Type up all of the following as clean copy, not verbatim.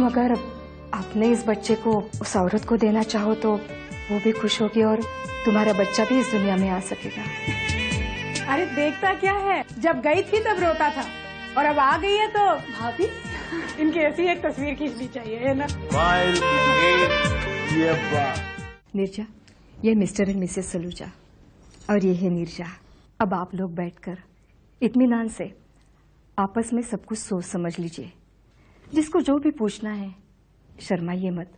तुम अगर अपने इस बच्चे को उस औरत को देना चाहो तो वो भी खुश होगी और तुम्हारा बच्चा भी इस दुनिया में आ सकेगा। अरे देखता क्या है, जब गई थी तब रोता था और अब आ गई है तो भाभी इनकी ऐसी एक तस्वीर खींचनी चाहिए, है ना? नीरजा, ये मिस्टर एंड मिसेस सलूजा और ये है नीरजा। अब आप लोग बैठकर इत्मीनान से आपस में सब कुछ सोच समझ लीजिए। जिसको जो भी पूछना है शर्माइए मत।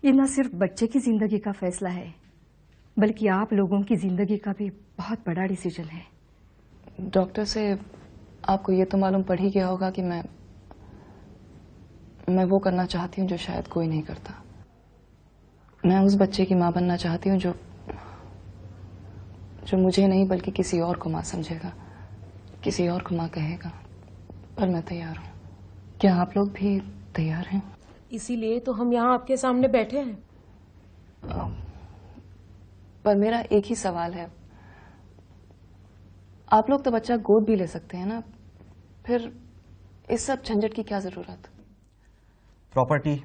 ये न सिर्फ बच्चे की जिंदगी का फैसला है बल्कि आप लोगों की जिंदगी का भी बहुत बड़ा डिसीजन है। डॉक्टर से आपको ये तो मालूम पड़ ही गया होगा कि मैं वो करना चाहती हूँ जो शायद कोई नहीं करता। मैं उस बच्चे की माँ बनना चाहती हूँ जो मुझे नहीं बल्कि किसी और को माँ समझेगा, किसी और को माँ कहेगा। पर मैं तैयार हूँ। क्या आप लोग भी तैयार हैं? इसीलिए तो हम यहाँ आपके सामने बैठे हैं। पर मेरा एक ही सवाल है, आप लोग तो बच्चा गोद भी ले सकते हैं ना, फिर इस सब झंझट की क्या जरूरत? प्रॉपर्टी,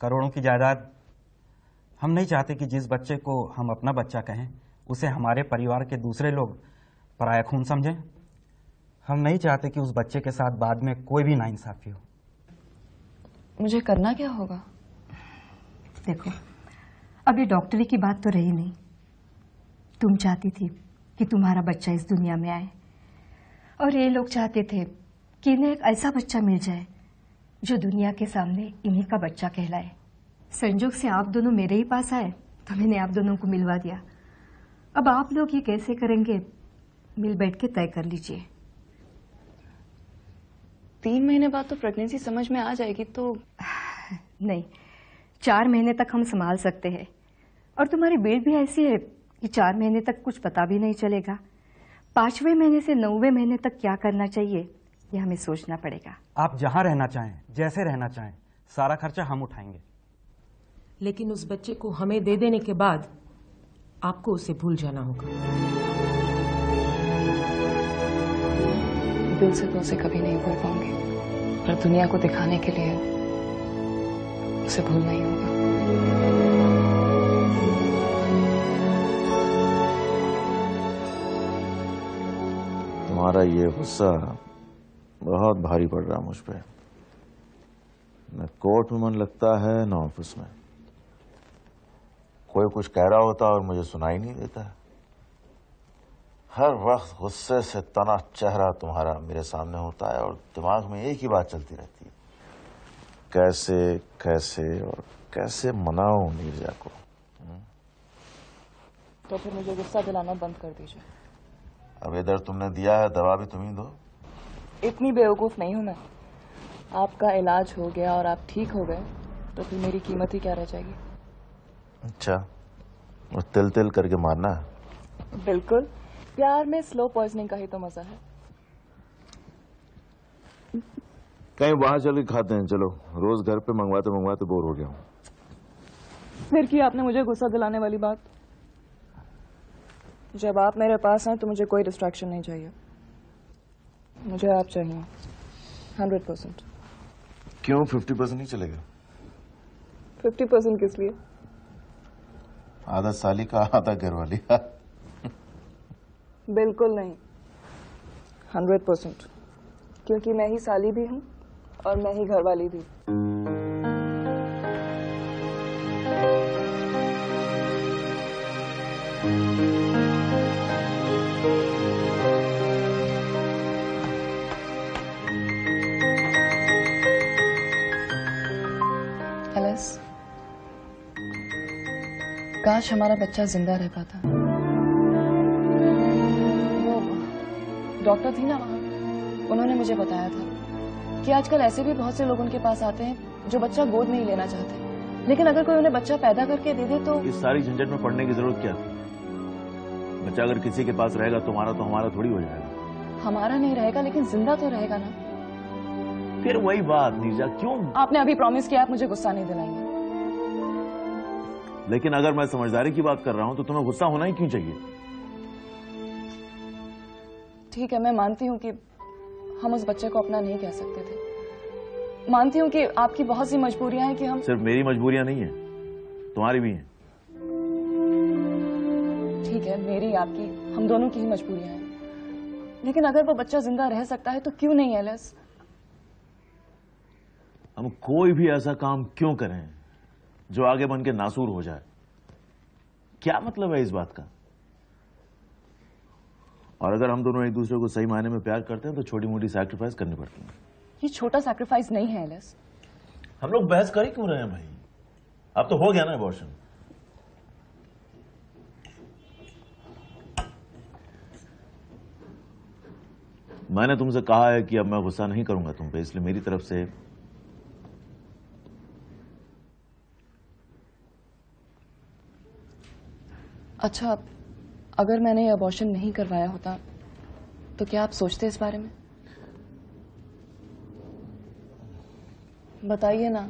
करोड़ों की जायदाद, हम नहीं चाहते कि जिस बच्चे को हम अपना बच्चा कहें उसे हमारे परिवार के दूसरे लोग पराया खून समझें। हम नहीं चाहते कि उस बच्चे के साथ बाद में कोई भी नाइंसाफी हो। मुझे करना क्या होगा? देखो, अभी डॉक्टरी की बात तो रही नहीं। तुम चाहती थी कि तुम्हारा बच्चा इस दुनिया में आए और ये लोग चाहते थे कि इन्हें एक ऐसा बच्चा मिल जाए जो दुनिया के सामने इन्हीं का बच्चा कहलाए। संजोग से आप दोनों मेरे ही पास आए तो मैंने आप दोनों को मिलवा दिया। अब आप लोग ये कैसे करेंगे, मिल बैठ के तय कर लीजिए। 3 महीने बाद तो प्रेगनेंसी समझ में आ जाएगी तो? नहीं, 4 महीने तक हम संभाल सकते हैं और तुम्हारी बेट भी ऐसी है कि 4 महीने तक कुछ पता भी नहीं चलेगा। 5वें महीने से 9वें महीने तक क्या करना चाहिए ये हमें सोचना पड़ेगा। आप जहां रहना चाहें, जैसे रहना चाहें, सारा खर्चा हम उठाएंगे। लेकिन उस बच्चे को हमें दे देने के बाद आपको उसे भूल जाना होगा। दिल से तो उसे कभी नहीं भूल पाऊंगी, पर दुनिया को दिखाने के लिए उसे भूलना ही होगा। तुम्हारा ये गुस्सा बहुत भारी पड़ रहा मुझ पे। न कोर्ट में मन लगता है न ऑफिस में। कोई कुछ कह रहा होता और मुझे सुनाई नहीं देता है। हर वक्त गुस्से से तना चेहरा तुम्हारा मेरे सामने होता है और दिमाग में एक ही बात चलती रहती है, कैसे कैसे और कैसे मनाऊं नीरजा को। तो फिर मुझे गुस्सा दिलाना बंद कर दीजिए। अब इधर तुमने दिया है, दवा भी तुम ही दो। इतनी बेवकूफ नहीं हूं मैं। आपका इलाज हो गया और आप ठीक हो गए तो फिर मेरी कीमत ही क्या रह जाएगी? अच्छा, और तिल तिल करके मारना है? बिल्कुल, प्यार में स्लो पॉइजनिंग का ही तो मजा है। कहीं बाहर चल के खाते हैं, चलो। रोज घर पे मंगवाते मंगवाते बोर हो गया हूँ। फिर की आपने मुझे गुस्सा दिलाने वाली बात। जब आप मेरे पास हैं तो मुझे कोई डिस्ट्रैक्शन नहीं चाहिए। मुझे आप चाहिए 100%। क्यों 50% नहीं चलेगा? 50% किस लिए? आधा साली का आधा घरवाली का। बिल्कुल नहीं, 100%। क्योंकि मैं ही साली भी हूँ और मैं ही घरवाली भी। एलिस, काश हमारा बच्चा जिंदा रह पाता। वो डॉक्टर थी ना वहाँ, उन्होंने मुझे बताया था कि आजकल ऐसे भी बहुत से लोग उनके पास आते हैं जो बच्चा गोद में ही लेना चाहते हैं, लेकिन अगर कोई उन्हें बच्चा पैदा करके दे दे तो। इस सारी झंझट में पड़ने की जरूरत क्या थी? बच्चा अगर किसी के पास रहेगा तुम्हारा तो हमारा थोड़ी हो जाएगा। हमारा नहीं रहेगा लेकिन जिंदा तो रहेगा ना। फिर वही बात नीरजा, क्यों? आपने अभी प्रॉमिस किया आप मुझे गुस्सा नहीं दिलाएंगे। लेकिन अगर मैं समझदारी की बात कर रहा हूं तो तुम्हें गुस्सा होना ही क्यों चाहिए? ठीक है, मैं मानती हूं कि हम उस बच्चे को अपना नहीं कह सकते थे, मानती हूँ कि आपकी बहुत सी मजबूरियां हैं कि हम। सिर्फ मेरी मजबूरियां नहीं है, तुम्हारी भी हैं। ठीक है, मेरी आपकी हम दोनों की ही मजबूरियां हैं, लेकिन अगर वो बच्चा जिंदा रह सकता है तो क्यों नहीं एलिस? हम कोई भी ऐसा काम क्यों करें जो आगे बन के नासूर हो जाए? क्या मतलब है इस बात का? और अगर हम दोनों एक दूसरे को सही मायने में प्यार करते हैं तो छोटी मोटी सैक्रिफाइस करनी पड़ती है। ये छोटा सैक्रिफाइस नहीं है एलिस। हम लोग बहस कर ही क्यों रहे हैं भाई? अब तो हो गया ना अबॉर्शन। मैंने तुमसे कहा है कि अब मैं गुस्सा नहीं करूंगा तुम पे, इसलिए मेरी तरफ से अच्छा, अगर मैंने ये अबॉर्शन नहीं करवाया होता तो क्या आप सोचते इस बारे में? बताइए ना।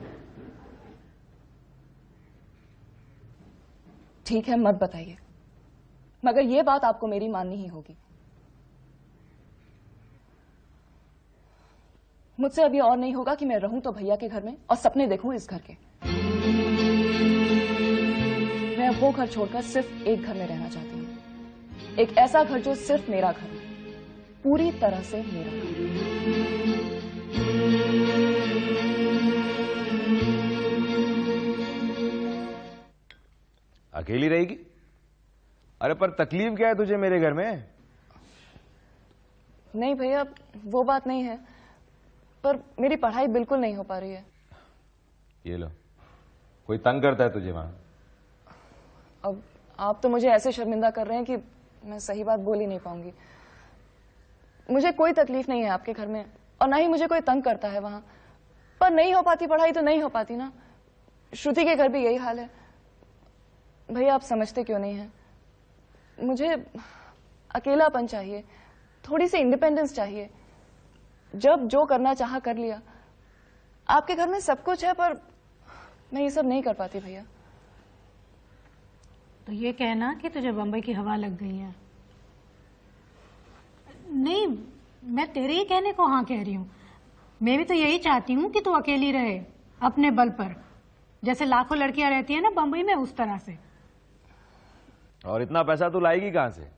ठीक है, मत बताइए, मगर ये बात आपको मेरी माननी ही होगी। मुझसे अभी और नहीं होगा कि मैं रहूं तो भैया के घर में और सपने देखूं इस घर के। मैं वो घर छोड़कर सिर्फ एक घर में रहना चाहती हूँ, एक ऐसा घर जो सिर्फ मेरा घर है, पूरी तरह से मेरा घर। अकेली रहेगी? अरे पर तकलीफ क्या है तुझे मेरे घर में? नहीं भैया, वो बात नहीं है, पर मेरी पढ़ाई बिल्कुल नहीं हो पा रही है। ये लो, कोई तंग करता है तुझे वहां? अब आप तो मुझे ऐसे शर्मिंदा कर रहे हैं कि मैं सही बात बोल ही नहीं पाऊंगी। मुझे कोई तकलीफ नहीं है आपके घर में, और ना ही मुझे कोई तंग करता है वहां, पर नहीं हो पाती पढ़ाई तो नहीं हो पाती ना। श्रुति के घर भी यही हाल है। भैया आप समझते क्यों नहीं हैं? मुझे अकेलापन चाहिए, थोड़ी सी इंडिपेंडेंस चाहिए। जब जो करना चाहा कर लिया। आपके घर में सब कुछ है, पर मैं ये सब नहीं कर पाती भैया। तो ये कहना कि तुझे बंबई की हवा लग गई है। नहीं, मैं तेरे ही कहने को हाँ कह रही हूँ। मैं भी तो यही चाहती हूँ कि तू अकेली रहे अपने बल पर, जैसे लाखों लड़कियां रहती है ना बंबई में, उस तरह से। और इतना पैसा तू लाएगी कहां से?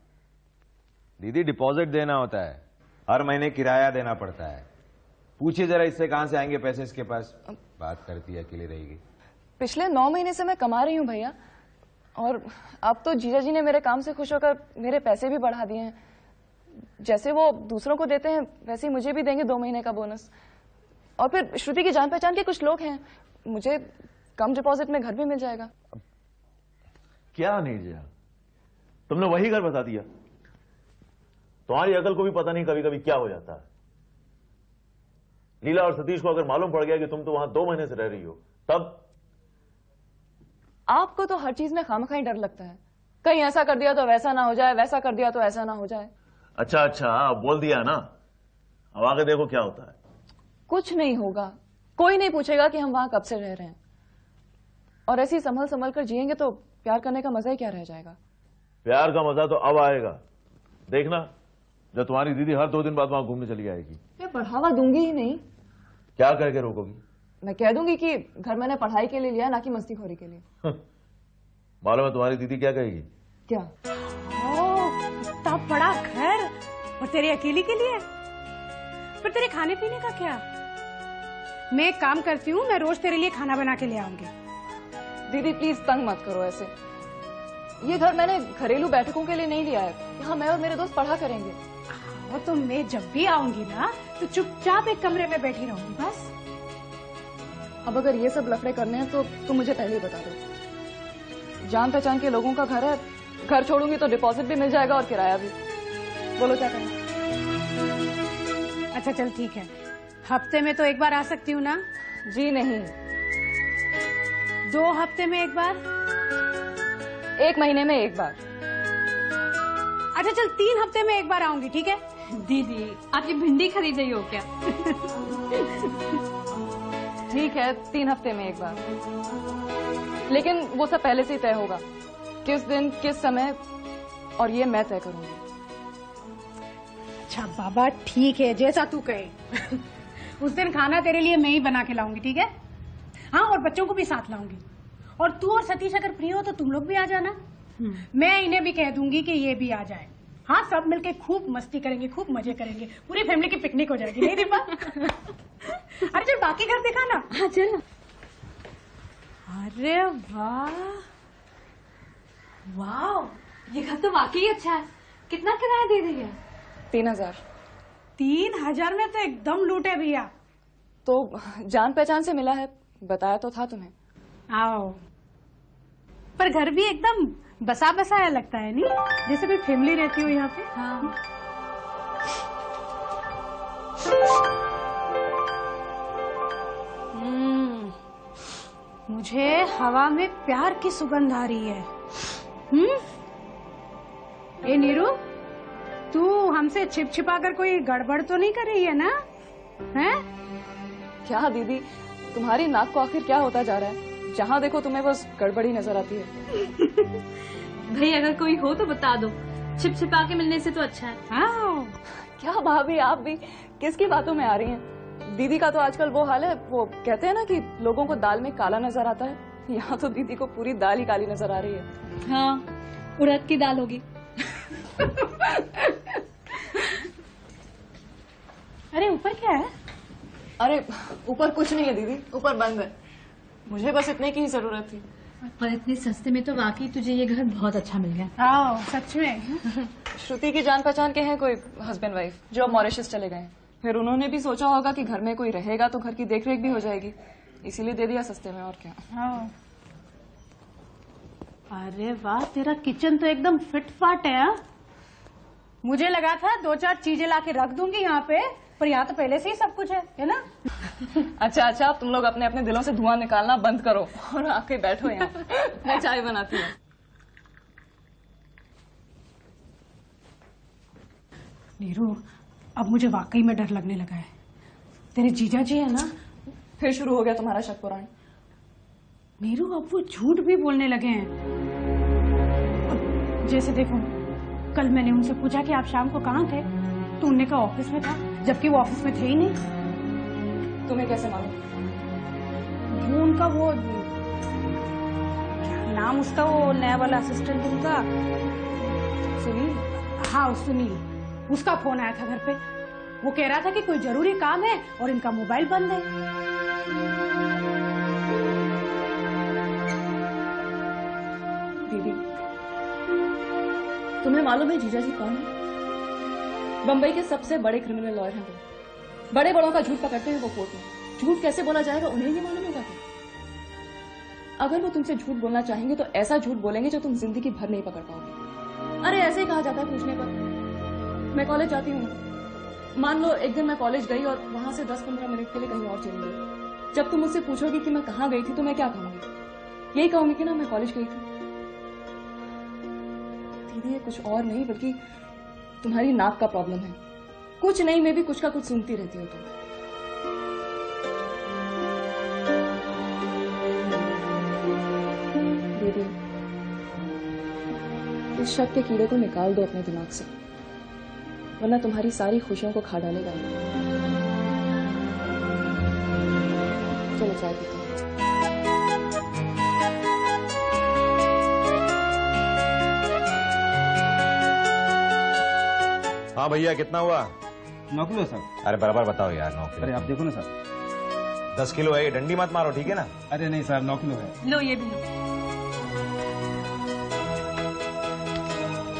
दीदी, डिपॉजिट देना होता है, हर महीने किराया देना पड़ता है। पूछिए जरा इससे कहां से आएंगे पैसे इसके पास। बात करती है अकेली रहेगी। पिछले 9 महीने से मैं कमा रही हूँ भैया, और अब तो जीजा जी ने मेरे काम से खुश होकर मेरे पैसे भी बढ़ा दिए हैं। जैसे वो दूसरों को देते हैं वैसे ही मुझे भी देंगे 2 महीने का बोनस। और फिर श्रुति की जान पहचान के कुछ लोग हैं, मुझे कम डिपॉजिट में घर भी मिल जाएगा। क्या नहीं जिया, तुमने वही घर बता दिया। तुम्हारी अकल को भी पता नहीं कभी कभी क्या हो जाता है। लीला और सतीश को अगर मालूम पड़ गया कि तुम तो वहां 2 महीने से रह रही हो, तब? आपको तो हर चीज में खामखा ही डर लगता है, कहीं ऐसा कर दिया तो वैसा ना हो जाए, वैसा कर दिया तो ऐसा ना हो जाए। अच्छा अच्छा, बोल दिया ना, अब आगे देखो क्या होता है। कुछ नहीं होगा, कोई नहीं पूछेगा कि हम वहां कब से रह रहे हैं। और ऐसे ही संभल संभल कर जिएंगे तो प्यार करने का मजा ही क्या रह जाएगा। प्यार का मजा तो अब आएगा, देखना, जब तुम्हारी दीदी हर 2 दिन बाद वहां घूमने चली आएगी। मैं बढ़ावा दूंगी ही नहीं। क्या कह के रोकोगी? मैं कह दूंगी कि घर मैंने पढ़ाई के लिए लिया, ना कि मस्तीखोरी के लिए। मालूम है तुम्हारी दीदी क्या कहेगी? क्या? इतना बड़ा घर और तेरे अकेली के लिए? पर तेरे खाने पीने का क्या? मैं एक काम करती हूँ, मैं रोज तेरे लिए खाना बना के ले आऊंगी। दीदी प्लीज तंग मत करो ऐसे। ये घर मैंने घरेलू बैठकों के लिए नहीं लिया है, यहाँ मैं और मेरे दोस्त पढ़ा करेंगे। वो तो मैं जब भी आऊंगी ना तो चुपचाप एक कमरे में बैठी रहूंगी बस। अब अगर ये सब लफड़े करने हैं तो तुम मुझे पहले ही बता दो। जान पहचान के लोगों का घर है, घर छोड़ूंगी तो डिपॉजिट भी मिल जाएगा और किराया भी। बोलो क्या करना? अच्छा चल ठीक है, हफ्ते में तो एक बार आ सकती हूँ ना? जी नहीं। 2 हफ्ते में एक बार? 1 महीने में एक बार। अच्छा चल 3 हफ्ते में एक बार आऊंगी, ठीक है? दीदी, आप ये भिंडी खरीद रही हो क्या? ठीक है, 3 हफ्ते में एक बार, लेकिन वो सब पहले से ही तय होगा, किस दिन किस समय, और ये मैं तय करूंगी। अच्छा बाबा ठीक है, जैसा तू कहे। उस दिन खाना तेरे लिए मैं ही बना के लाऊंगी, ठीक है? हाँ, और बच्चों को भी साथ लाऊंगी। और तू और सतीश अगर फ्री हो तो तुम लोग भी आ जाना। मैं इन्हें भी कह दूंगी कि ये भी आ जाए। हाँ, सब मिलके खूब मस्ती करेंगे, खूब मजे करेंगे, पूरी फैमिली की पिकनिक हो जाएगी, नहीं दीपा? अरे चल बाकी घर दिखा ना। हाँ चलो। अरे वाह, वाह, ये घर तो वाकई अच्छा है। कितना किराया दे रही है? 3000। 3000 में तो एकदम लूटे भैया। तो जान पहचान से मिला है, बताया तो था तुम्हें। आओ, पर घर भी एकदम बसा बसाया लगता है, नहीं? जैसे कोई फैमिली रहती हो यहाँ पे। हाँ। मुझे हवा में प्यार की सुगंध आ रही है। ए नीरू, तू हमसे छिप छिपा कर कोई गड़बड़ तो नहीं कर रही है ना? हैं? क्या दीदी, तुम्हारी नाक को आखिर क्या होता जा रहा है? जहाँ देखो तुम्हें बस गड़बड़ी नजर आती है। भाई अगर कोई हो तो बता दो, छिप छिपा के मिलने से तो अच्छा है। हाँ। क्या भाभी, आप भी किसकी बातों में आ रही हैं? दीदी का तो आजकल वो हाल है, वो कहते हैं ना कि लोगों को दाल में काला नजर आता है। यहाँ तो दीदी को पूरी दाल ही काली नजर आ रही है। हाँ, उड़द की दाल होगी। अरे ऊपर क्या है? अरे ऊपर कुछ नहीं है दीदी, ऊपर बंद है। मुझे बस इतने की ही जरूरत थी। पर इतने सस्ते में तो वाकई तुझे ये घर बहुत अच्छा मिल गया। आओ, सच में। श्रुति की जान पहचान के हैं कोई हस्बैंड वाइफ जो मॉरिशस चले गए। फिर उन्होंने भी सोचा होगा कि घर में कोई रहेगा तो घर की देखरेख भी हो जाएगी, इसीलिए दे दिया सस्ते में, और क्या। आओ। अरे वाह, तेरा किचन तो एकदम फिट फाट है। हाँ? मुझे लगा था 2-4 चीजें लाके रख दूंगी यहाँ पे, पर यहाँ तो पहले से ही सब कुछ है ना? अच्छा अच्छा, अब तुम लोग अपने अपने दिलों से धुआं निकालना बंद करो और आके बैठो यहाँ। मैं चाय बनाती हूँ। नीरू, अब मुझे वाकई में डर लगने लगा है। तेरे जीजा जी है ना? फिर शुरू हो गया तुम्हारा शक पुराण। नीरू, अब वो झूठ भी बोलने लगे हैं। अब जैसे देखो, कल मैंने उनसे पूछा कि आप शाम को कहाँ थे, तो उनने कहा ऑफिस में था, जबकि वो ऑफिस में थे ही नहीं। तुम्हें कैसे मालूम? वो उनका वो क्या नाम उसका, वो नया वाला असिस्टेंट उनका, सुनील। हाँ सुनील, उसका फोन आया था घर पे। वो कह रहा था कि कोई जरूरी काम है और इनका मोबाइल बंद है। दीदी, तुम्हें मालूम है जीजा जी कौन है? बंबई के सबसे बड़े क्रिमिनल लॉयर हैं वो। बड़े बड़ों का झूठ पकड़ते हैं वो कोर्ट में। झूठ कैसे बोला जाएगा उन्हें ही मालूम होगा क्या? अगर वो तुमसे झूठ बोलना चाहेंगे तो ऐसा झूठ बोलेंगे जो तुम जिंदगी भर नहीं पकड़ पाओगे। अरे ऐसे ही कहा जाता है पूछने पर। मैं कॉलेज जाती हूँ, मान लो एक दिन मैं कॉलेज गई और वहां से 10-15 मिनट के लिए कहीं और चली गई। जब तुम मुझसे पूछोगी कि मैं कहाँ गई थी तो मैं क्या कहूंगी? यही कहूंगी कि ना मैं कॉलेज गई थी। दीदी, ये कुछ और नहीं बल्कि तुम्हारी नाक का प्रॉब्लम है। कुछ नहीं, मैं भी कुछ का कुछ सुनती रहती हूँ तुम। दीदी, इस शक के कीड़े को निकाल दो अपने दिमाग से, वरना तुम्हारी सारी खुशियों को खा डालेगा। चलो चाय पीते हैं। हाँ भैया, कितना हुआ? 9 किलो सर। अरे बराबर बताओ यार, 9 किलो। अरे आप देखो ना सर। 10 किलो है, ये डंडी मत मारो, ठीक है ना? अरे नहीं सर, 9 किलो है। लो ये भी लो।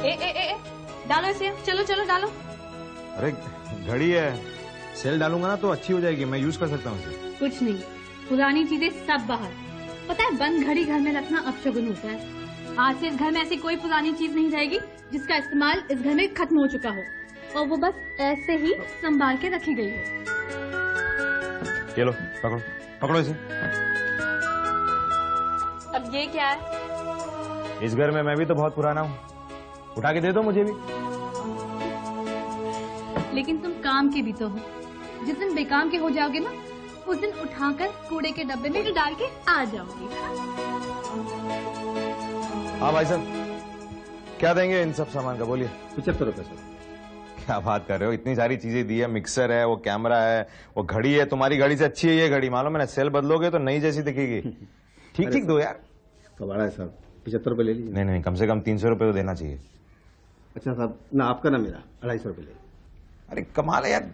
ए, डालो इसे, चलो चलो डालो। अरे घड़ी है, सेल डालूंगा ना तो अच्छी हो जाएगी, मैं यूज कर सकता हूँ इसे। कुछ नहीं, पुरानी चीजें सब बाहर। पता है, बंद घड़ी घर में रखना अपशगुन होता है। आज से इस घर में ऐसी कोई पुरानी चीज नहीं रहेगी जिसका इस्तेमाल इस घर में खत्म हो चुका हो और वो बस ऐसे ही संभाल के रखी गई हो। ये लो, पकड़ो पकड़ो इसे। अब ये क्या है? इस घर में मैं भी तो बहुत पुराना हूँ, उठा के दे दो मुझे भी। लेकिन तुम काम के भी तो हो। जिस दिन बेकाम के हो जाओगे ना, उस दिन उठाकर कूड़े के डब्बे में डाल के आ जाओगे। हाँ भाई साहब, क्या देंगे इन सब सामान का, बोलिए। 75 रुपए सर। क्या बात कर रहे हो, इतनी सारी चीजें दी है, मिक्सर है, वो कैमरा है, वो घड़ी है, तुम्हारी घड़ी से अच्छी है ये घड़ी, मालूम है ना, सेल बदलोगे तो नई जैसी दिखेगी। ठीक ठीक दो यार। कबाड़ा है साहब, 75 रुपये ले लीजिए। नहीं नहीं, कम से कम 300 रुपये तो देना चाहिए। अच्छा साहब, ना आपका ना मेरा, 250 रुपये ले। अरे कमाल है यार।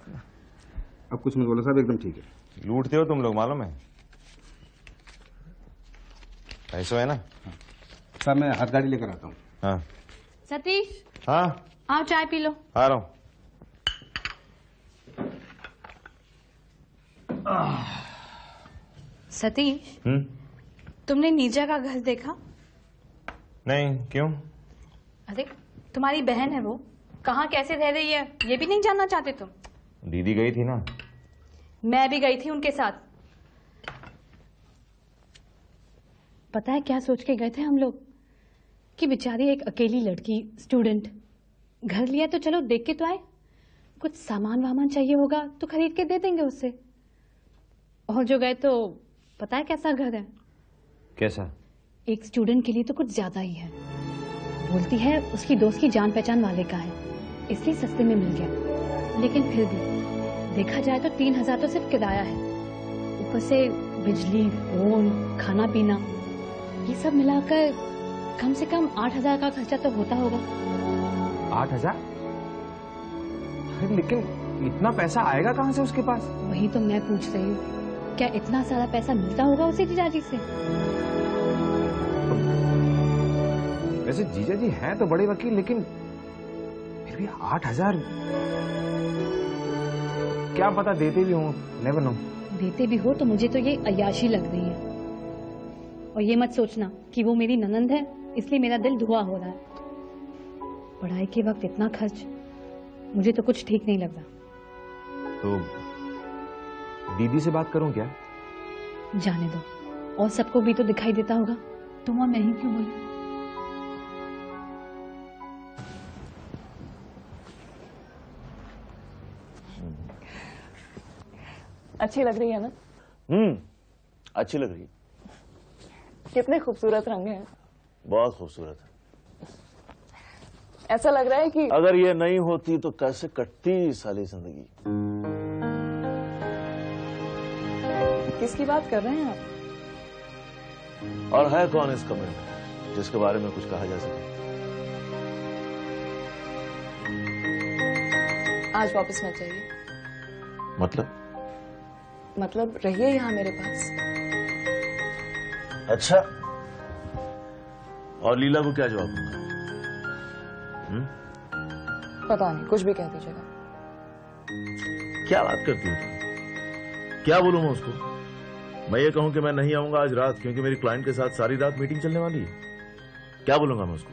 अब कुछ मत बोलो साहब, एकदम ठीक है। लूटते हो तुम लोग, मालूम है। पैसो है ना। साहब मैं हाथ गाड़ी लेकर आता हूँ। हाँ सतीश, हाँ, आओ चाय पी लो। आ रहा हूँ। सतीश, तुमने नीरजा का घर देखा? नहीं, क्यों? अरे तुम्हारी बहन है वो, कहाँ कैसे रह रही है ये भी नहीं जानना चाहते तुम? दीदी गई थी ना। मैं भी गई थी उनके साथ। पता है क्या सोच के गए थे हम लोग? कि बेचारी एक अकेली लड़की स्टूडेंट, घर लिया तो चलो देख के तो आए, कुछ सामान वामान चाहिए होगा तो खरीद के दे देंगे उससे। और जो गए तो पता है कैसा घर है? कैसा? एक स्टूडेंट के लिए तो कुछ ज्यादा ही है। बोलती है उसकी दोस्त की जान पहचान वाले का है, इसलिए सस्ते में मिल गया। लेकिन फिर भी देखा जाए तो 3000 तो सिर्फ किराया है, ऊपर से बिजली, फोन, खाना पीना, ये सब मिलाकर कम से कम 8000 का खर्चा तो होता होगा। 8000? लेकिन इतना पैसा आएगा कहाँ से उसके पास? वही तो मैं पूछ रही हूँ, क्या इतना सारा पैसा मिलता होगा उसे जीजाजी से? वैसे जीजा जी हैं तो बड़े वकील, लेकिन फिर भी 8000 क्या पता देते भी हों, नेवर नो। देते भी हो तो मुझे तो ये अय्याशी लग रही है। और ये मत सोचना कि वो मेरी ननंद है इसलिए मेरा दिल धुआं हो रहा है। पढ़ाई के वक्त इतना खर्च, मुझे तो कुछ ठीक नहीं लग रहा। तो दीदी से बात करूं क्या? जाने दो, और सबको भी तो दिखाई देता होगा, तुम और मैं ही क्यों बोले? अच्छी लग रही है ना? अच्छी लग रही है। कितने खूबसूरत रंग हैं। बहुत खूबसूरत है। ऐसा लग रहा है कि अगर ये नहीं होती तो कैसे कटती साली जिंदगी। किसकी बात कर रहे हैं आप? और है कौन इस कमरे में जिसके बारे में कुछ कहा जा सके? आज वापस मत जाइए। मतलब रहिए यहाँ मेरे पास। अच्छा, और लीला को क्या जवाब दूंगा? पता नहीं, कुछ भी कह दीजिएगा। क्या बात करती हो तुम? क्या बोलूं मैं उसको? मैं ये कहूं कि मैं नहीं आऊंगा आज रात क्योंकि मेरी क्लाइंट के साथ सारी रात मीटिंग चलने वाली है? क्या बोलूंगा मैं उसको?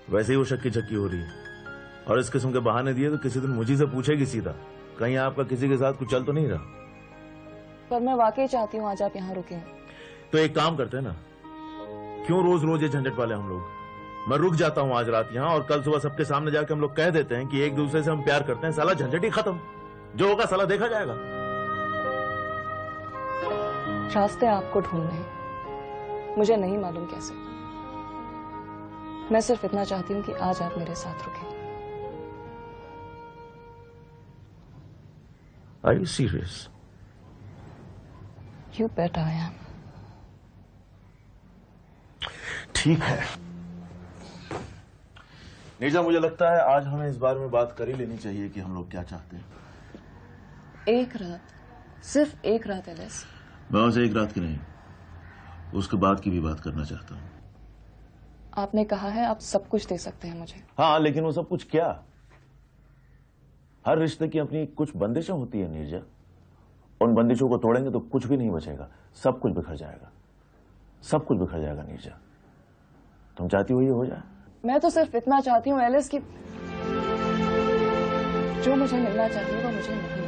वैसे ही वो शक्की छक्की हो रही है, और इस किस्म के बहाने दिए तो किसी दिन मुझे से पूछेगी सीधा, कहीं आपका किसी के साथ कुछ चल तो नहीं रहा? पर मैं वाकई चाहती हूँ आज आप यहाँ रुके। तो एक काम करते हैं ना, क्यों रोज रोज ये झंझट वाले हम लोग? मैं रुक जाता हूँ आज रात यहाँ, और कल सुबह सबके सामने जाकर हम लोग कह देते हैं कि एक दूसरे से हम प्यार करते हैं। साला झंझट ही खत्म, जो होगा साला देखा जाएगा। रास्ते आपको ढूंढने हैं, मुझे नहीं मालूम कैसे। मैं सिर्फ इतना चाहती हूँ कि आज आप मेरे साथ रुकें। Are you serious? You bet I am. ठीक है नीरजा, मुझे लगता है आज हमें इस बारे में बात कर ही लेनी चाहिए कि हम लोग क्या चाहते हैं। एक रात, सिर्फ एक रात एलिस। मैं उसे एक रात की नहीं, उसके बाद की भी बात करना चाहता हूँ। आपने कहा है आप सब कुछ दे सकते हैं मुझे। हाँ, लेकिन वो सब कुछ क्या? हर रिश्ते की अपनी कुछ बंदिशें होती है नीरजा। उन बंदिशों को तोड़ेंगे तो कुछ भी नहीं बचेगा, सब कुछ बिखर जाएगा। सब कुछ बिखर जाएगा नीरजा। तुम चाहती हो ये हो जाए? मैं तो सिर्फ इतना चाहती हूँ एलिस कि जो मुझे मिलना चाहिए वो मुझे नहीं मिल रहा।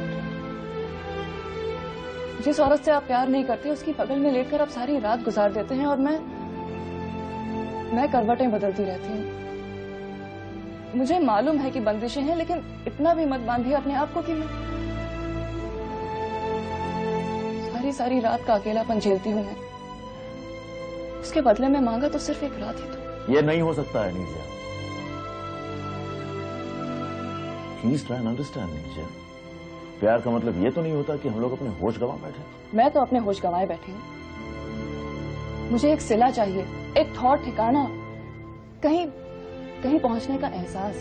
जिस औरत से आप प्यार नहीं करते उसकी बगल में लेटकर आप सारी रात गुजार देते हैं, और मैं करवटें बदलती रहती हूँ। मुझे मालूम है कि बंदिशें हैं, लेकिन इतना भी मत बांधिए अपने आप को कि मैं सारी रात का अकेलापन झेलती हूँ। मैं उसके बदले में मांगा तो सिर्फ एक रात ही तो। ये नहीं हो सकता है Neerja. Please try and understand नीचे। प्यार का मतलब ये तो नहीं होता कि हम लोग अपने होश गंवा बैठे। मैं तो अपने होश गंवाए बैठी हूँ। मुझे एक सिला चाहिए, एक थॉट ठिकाना, कहीं कहीं पहुंचने का एहसास।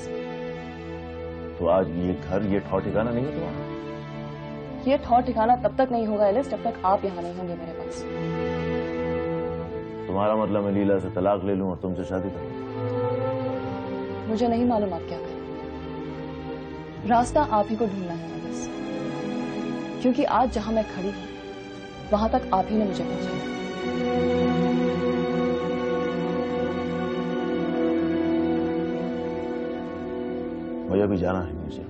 तो आज ये घर, ये ठौ ठिकाना नहीं है तुम्हारा? ये थॉट ठिकाना तब तक नहीं होगा एलिस जब तक आप यहाँ नहीं होंगे मेरे पास। तुम्हारा मतलब मैं लीला से तलाक ले लूं और तुमसे शादी करूं? मुझे नहीं मालूम आप क्या करें। रास्ता आप ही को ढूंढना है एलिस, क्योंकि आज जहां मैं खड़ी हूं वहां तक आप ही ने मुझे पहुंचाया। मुझे अभी जाना है मुझे,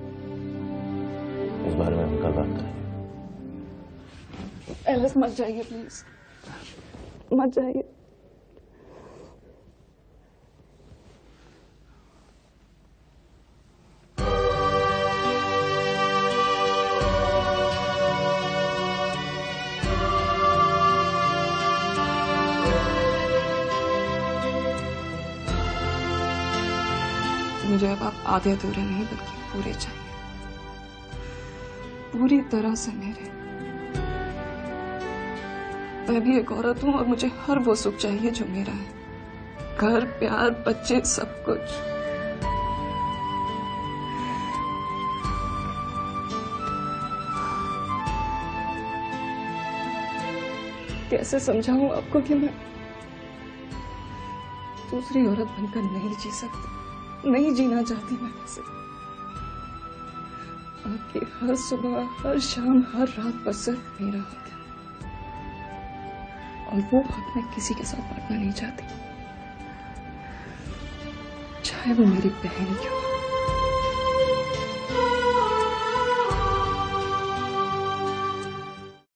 इस बारे में हम कल बात करेंगे। एलिस मत जाइए प्लीज, मत जाइए। मुझे अब आप आधे अधूरे नहीं बल्कि पूरे चाहिए, पूरी तरह से मेरे। मैं भी एक औरत हूं और मुझे हर वो सुख चाहिए जो मेरा है, घर, प्यार, बच्चे, सब कुछ। कैसे समझाऊं आपको कि मैं दूसरी औरत बनकर नहीं जी सकती, नहीं जीना चाहती मैं वैसे। आपकी हर सुबह, हर शाम, हर रात पर सिर्फ मेरा हक है, और वो हक मैं किसी के साथ बांटना नहीं चाहती, चाहे वो मेरी बहन क्यों हो।